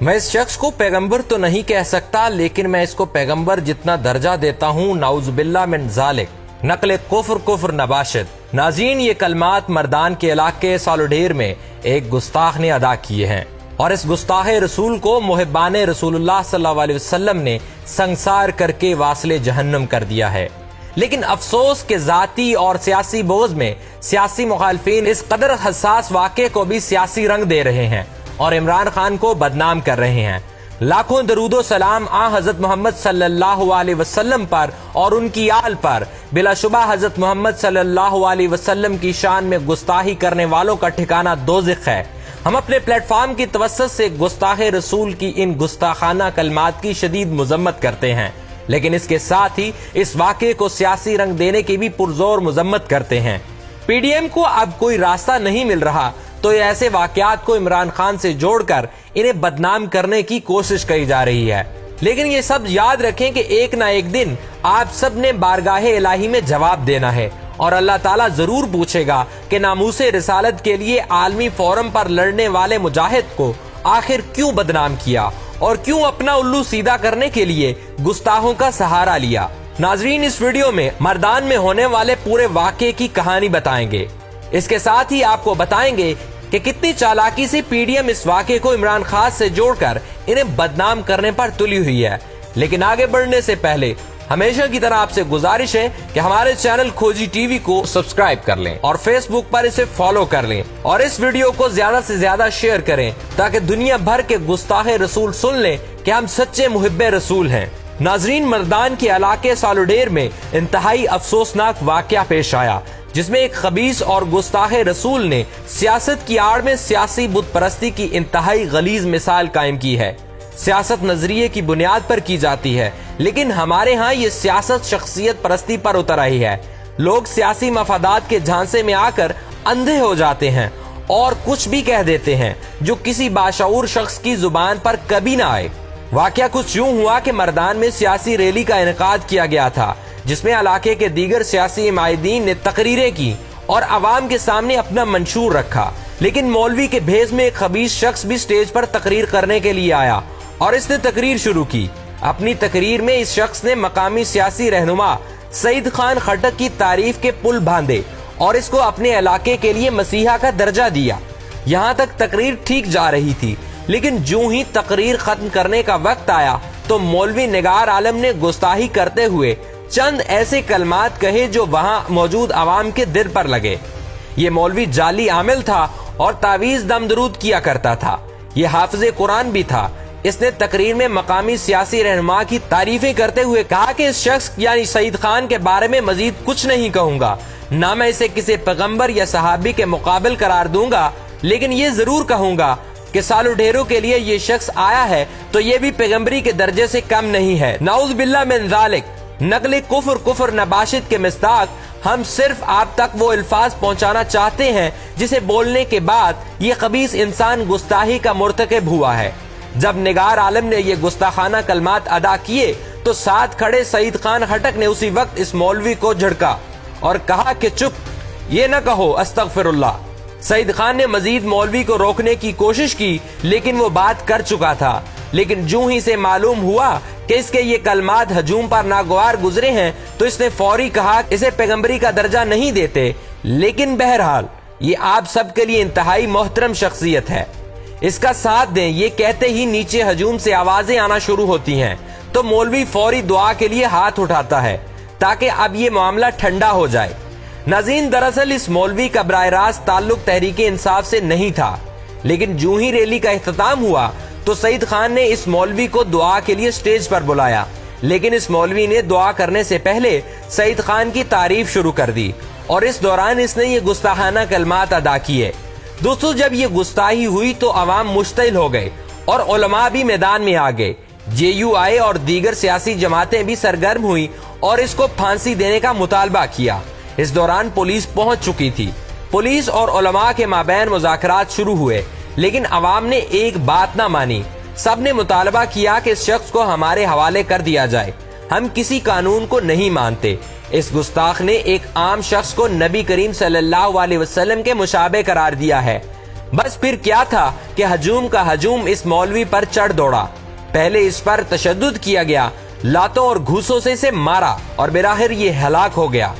मैं इस शख्स को पैगंबर तो नहीं कह सकता, लेकिन मैं इसको पैगंबर जितना दर्जा देता हूँ। नाउजुबिल्लाह मिन ज़ालिक, नकल कुफ्र नबाशिद। नाज़रीन, ये कलमात मर्दान के इलाके सालोडेर में एक गुस्ताख ने अदा किए हैं और इस गुस्ताख रसूल को मुहिब्बान रसूलुल्लाह सल्लल्लाहु अलैहि वसल्लम ने संसार करके वासिले जहन्नम कर दिया है। लेकिन अफसोस के जाती और सियासी बोझ में सियासी मुखालफिन इस कदर हसास वाक़े को भी सियासी रंग दे रहे हैं और इमरान खान को बदनाम कर रहे हैं। लाखों दरूदो सलाम आ हजरत मोहम्मद सल्लल्लाहु अलैहि वसल्लम पर और उनकी आल पर। बिलाशुबा हजरत मोहम्मद सल्लल्लाहु अलैहि वसल्लम की शान में गुस्ताखी करने वालों का ठिकाना दोज़ख है। हम अपने प्लेटफॉर्म की तवस्सुत से गुस्ताख रसूल की इन गुस्ताखाना कलमात की शदीद मजम्मत करते हैं, लेकिन इसके साथ ही इस वाक़े को सियासी रंग देने की भी पुरजोर मजम्मत करते हैं। पीडीएम को अब कोई रास्ता नहीं मिल रहा तो ऐसे वाक़यात को इमरान खान से जोड़कर इन्हें बदनाम करने की कोशिश की जा रही है। लेकिन ये सब याद रखें कि एक ना एक दिन आप सब ने बारगाहे इलाही में जवाब देना है और अल्लाह ताला जरूर पूछेगा कि नामूसे रिसालत के लिए आलमी फोरम पर लड़ने वाले मुजाहिद को आखिर क्यों बदनाम किया और क्यों अपना उल्लू सीधा करने के लिए गुस्ताखों का सहारा लिया। नाजरीन, इस वीडियो में मर्दान में होने वाले पूरे वाक़े की कहानी बताएंगे। इसके साथ ही आपको बताएंगे कि कितनी चालाकी से पीडीएम इस वाक़े को इमरान खान से जोड़कर इन्हें बदनाम करने पर तुली हुई है। लेकिन आगे बढ़ने से पहले हमेशा की तरह आपसे गुजारिश है कि हमारे चैनल खोजी टीवी को सब्सक्राइब कर लें और फेसबुक पर इसे फॉलो कर लें और इस वीडियो को ज्यादा से ज्यादा शेयर करें ताकि दुनिया भर के गुस्ताख रसूल सुन लें कि हम सच्चे मुहिब्बे रसूल हैं। नाजरीन, मर्दान के इलाके सालोडेर में इंतहाई अफसोसनाक वाक़या पेश आया जिसमें एक खबीस और गुस्ताख रसूल ने सियासत की आड़ में सियासी बुत परस्ती की इंतहाई गलीज मिसाल कायम की है। सियासत नजरिए की बुनियाद पर की जाती है, लेकिन हमारे यहाँ ये सियासत शख्सियत परस्ती पर उतर आई है। लोग सियासी मफादात के झांसे में आकर अंधे हो जाते हैं और कुछ भी कह देते हैं जो किसी बाशऊर शख्स की जुबान पर कभी ना आए। वाकया कुछ यूं हुआ कि मर्दान में सियासी रैली का इनेकाद किया गया था जिसमें इलाके के दीगर सियासी इमायदीन ने तकरीरें की और आवाम के सामने अपना मंशूर रखा। लेकिन मौलवी के भेस में एक खबीस शख्स भी स्टेज पर तकरीर करने के लिए आया और इसने तकरीर शुरू की। अपनी तकरीर में इस शख्स ने मकामी सियासी रहनुमा सईद खान खटक की तारीफ के पुल बांधे और इसको अपने इलाके के लिए मसीहा का दर्जा दिया। यहाँ तक तकरीर ठीक जा रही थी, लेकिन जो ही तकरीर खत्म करने का वक्त आया तो मौलवी निगार आलम ने गुस्ताखी करते हुए चंद ऐसे कलमात कहे जो वहां मौजूद आवाम के दिल पर लगे। ये मौलवी जाली आमिल था और तावीज दमदरूद किया करता था। ये हाफिज़े कुरान भी था। इसने तकरीर में मकामी सियासी रहनुमा की तारीफें करते हुए कहा कि इस शख्स यानी सईद खान के बारे में मजीद कुछ नहीं कहूंगा, ना मैं इसे किसी पैगंबर या सहाबी के मुकाबिल करार दूंगा, लेकिन ये जरूर कहूंगा कि सालोडेरों के लिए ये शख्स आया है तो ये भी पैगंबरी के दर्जे से कम नहीं है। नाउजुबिल्लाह मिन ज़ालिक, नकल कुफ्र नबाशिद के मिस्दाक हम सिर्फ आप तक वो अल्फाज पहुंचाना चाहते हैं जिसे बोलने के बाद ये खबीस इंसान गुस्ताखी का मुर्तकिब हुआ है। जब निगार आलम ने ये गुस्ताखाना कलमात अदा किए तो साथ खड़े सईद खान खटक ने उसी वक्त इस मौलवी को झड़का और कहा कि चुप, ये न कहो, अस्तगफिरुल्लाह। सईद खान ने मजीद मौलवी को रोकने की कोशिश की, लेकिन वो बात कर चुका था। लेकिन जूं ही से मालूम हुआ कि इसके ये कलमात हजूम पर नागवार गुजरे हैं तो इसने फौरी कहा इसे पैगंबरी का दर्जा नहीं देते। लेकिन बहरहाल ये आप सब के लिए इंतहाई मोहतरम शख्सियत है, इसका साथ दें। ये कहते ही नीचे हजूम से आवाजें आना शुरू होती हैं तो मौलवी फौरी दुआ के लिए हाथ उठाता है ताकि अब ये मामला ठंडा हो जाए। नाज़रीन, दरअसल इस मौलवी का बराह रास्त ताल्लुक तहरीके इंसाफ से नहीं था, लेकिन जूं ही रैली का इख्तिताम हुआ तो सईद खान ने इस मौलवी को दुआ के लिए स्टेज पर बुलाया। लेकिन इस मौलवी ने दुआ करने से पहले सईद खान की तारीफ शुरू कर दी और इस दौरान इसने ये गुस्ताखाना कलमात अदा किए। दोस्तों, जब ये गुस्ताखी हुई तो अवाम मुश्तिल हो गए और उलमा भी मैदान में आ गए। JUI और दीगर सियासी जमातें भी सरगर्म हुई और इसको फांसी देने का मुतालबा किया। इस दौरान पुलिस पहुंच चुकी थी। पुलिस और उलमा के माबैन मुज़ाकरात शुरू हुए, लेकिन अवाम ने एक बात ना मानी। सब ने मुतालबा किया कि इस शख्स को हमारे हवाले कर दिया जाए, हम किसी कानून को नहीं मानते। इस गुस्ताख ने एक आम शख्स को नबी करीम सल्लल्लाहु अलैहि वसल्लम के मुशाबे करार दिया है। بس پھر کیا تھا کہ ہجوم کا ہجوم اس مولوی پر چڑھ دوڑا۔ پہلے اس پر تشدد کیا گیا، لاتوں اور گھوسوں سے اسے مارا اور بظاہر یہ ہلاک ہو گیا۔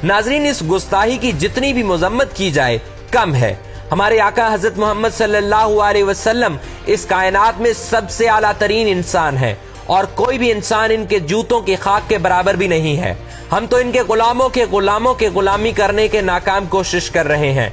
ناظرین، اس گستاحی کی جتنی بھی مذمت کی جائے کم ہے۔ ہمارے آقا حضرت محمد صلی اللہ علیہ وسلم اس کائنات میں سب سے اعلیٰ ترین انسان ہے، اور کوئی بھی انسان ان کے جوتوں کی خاک کے برابر بھی نہیں ہے۔ ہم تو ان کے غلاموں کے غلامی کرنے کے ناکام کوشش کر رہے ہیں۔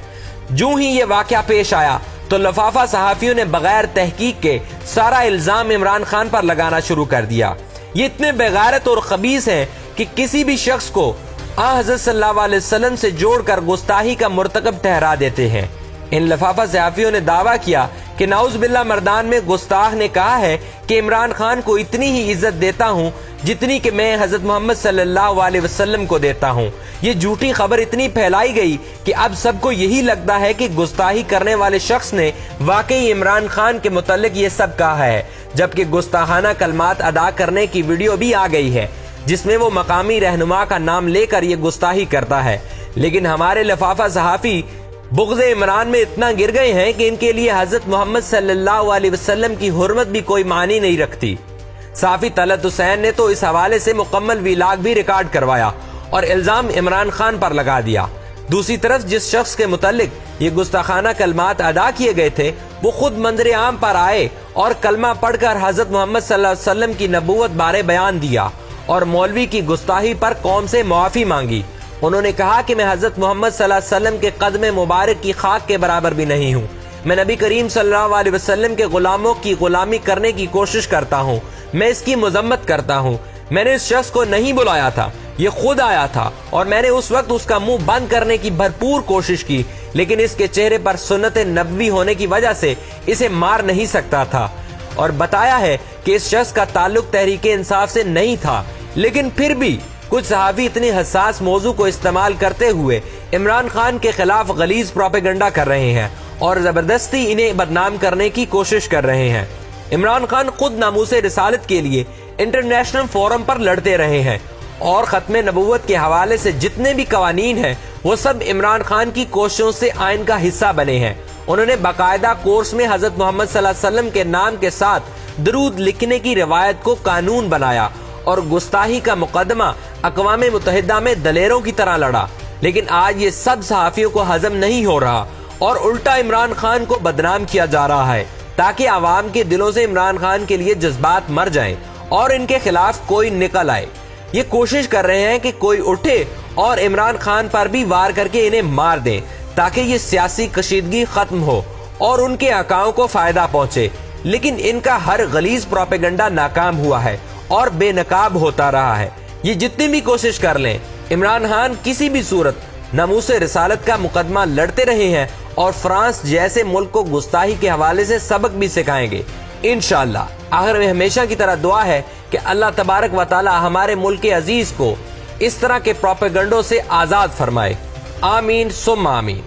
جو ہی یہ واقعہ پیش آیا تو لفافہ صحافیوں نے بغیر تحقیق کے سارا الزام عمران خان پر لگانا شروع کر دیا۔ یہ اتنے بغیرت اور خبیث ہیں کہ کسی بھی شخص کو حضرت صلی اللہ علیہ وسلم سے جوڑ کر گستاحی کا مرتکب ٹھہرا دیتے ہیں۔ ان لفافہ صحافیوں نے دعویٰ کیا کہ نعوذ باللہ مردان میں گستاخ نے کہا ہے کہ عمران خان کو اتنی ہی عزت دیتا ہوں جتنی کہ میں حضرت محمد صلی اللہ علیہ وسلم کو دیتا ہوں۔ یہ جھوٹی خبر اتنی پھیلائی گئی کہ اب سب کو یہی لگتا ہے کہ گستاحی کرنے والے شخص نے واقعی عمران خان کے متعلق یہ سب کہا ہے، جبکہ گستاخانہ کلمات ادا کرنے کی ویڈیو بھی آ گئی ہے جس میں وہ مقامی رہنما کا نام لے کر یہ گستاحی کرتا ہے۔ لیکن ہمارے لفافہ صحافی بغض عمران میں اتنا گر گئے ہیں کہ ان کے لیے حضرت محمد صلی اللہ علیہ وسلم کی حرمت بھی کوئی معنی نہیں رکھتی۔ صحافی طلعت حسین نے تو اس حوالے سے مکمل ویلاگ بھی ریکارڈ کروایا اور الزام عمران خان پر لگا دیا۔ دوسری طرف جس شخص کے متعلق یہ گستاخانہ کلمات ادا کیے گئے تھے وہ خود منظر عام پر آئے اور کلمہ پڑھ کر حضرت محمد صلی اللہ علیہ وسلم کی نبوت بارے بیان دیا اور مولوی کی گستاحی پر قوم سے معافی مانگی۔ انہوں نے کہا کہ میں حضرت محمد صلی اللہ علیہ وسلم کے قدم مبارک کی خاک کے برابر بھی نہیں ہوں۔ میں نبی کریم صلی اللہ علیہ وسلم کے غلاموں کی غلامی کرنے کی کوشش کرتا ہوں، میں اس کی مذمت کرتا ہوں۔ میں نے اس شخص کو نہیں بلایا تھا، یہ خود آیا تھا اور میں نے اس وقت اس کا منہ بند کرنے کی بھرپور کوشش کی، لیکن اس کے چہرے پر سنت نبوی ہونے کی وجہ سے اسے مار نہیں سکتا تھا، اور بتایا ہے کہ اس شخص کا تعلق تحریک انصاف سے نہیں تھا۔ لیکن پھر بھی کچھ صحافی اتنی حساس موضوع کو استعمال کرتے ہوئے عمران خان کے خلاف غلیظ پروپیگنڈا کر رہے ہیں اور زبردستی انہیں بدنام کرنے کی کوشش کر رہے ہیں۔ عمران خان خود ناموس رسالت کے لیے انٹرنیشنل فورم پر لڑتے رہے ہیں اور ختم نبوت کے حوالے سے جتنے بھی قوانین ہیں وہ سب عمران خان کی کوششوں سے آئین کا حصہ بنے ہیں۔ انہوں نے باقاعدہ کورس میں حضرت محمد صلی اللہ علیہ وسلم کے نام کے ساتھ درود لکھنے کی روایت کو قانون بنایا اور گستاحی کا مقدمہ اقوام متحدہ میں دلیروں کی طرح لڑا۔ لیکن آج یہ سب صحافیوں کو ہضم نہیں ہو رہا اور الٹا عمران خان کو بدنام کیا جا رہا ہے تاکہ عوام کے دلوں سے عمران خان کے لیے جذبات مر جائیں اور ان کے خلاف کوئی نکل آئے۔ یہ کوشش کر رہے ہیں کہ کوئی اٹھے اور عمران خان پر بھی وار کر کے انہیں مار دیں تاکہ یہ سیاسی کشیدگی ختم ہو اور ان کے آقاؤں کو فائدہ پہنچے۔ لیکن ان کا ہر غلیظ پروپیگنڈا ناکام ہوا ہے اور بے نقاب ہوتا رہا ہے۔ یہ جتنی بھی کوشش کر لیں، عمران خان کسی بھی صورت ناموس رسالت کا مقدمہ لڑتے رہے ہیں اور فرانس جیسے ملک کو گستاحی کے حوالے سے سبق بھی سکھائیں گے انشاءاللہ۔ آخر میں ہمیشہ کی طرح دعا ہے کہ اللہ تبارک و تعالی ہمارے ملک عزیز کو اس طرح کے پروپیگنڈوں سے آزاد فرمائے۔ آمین ثم آمین۔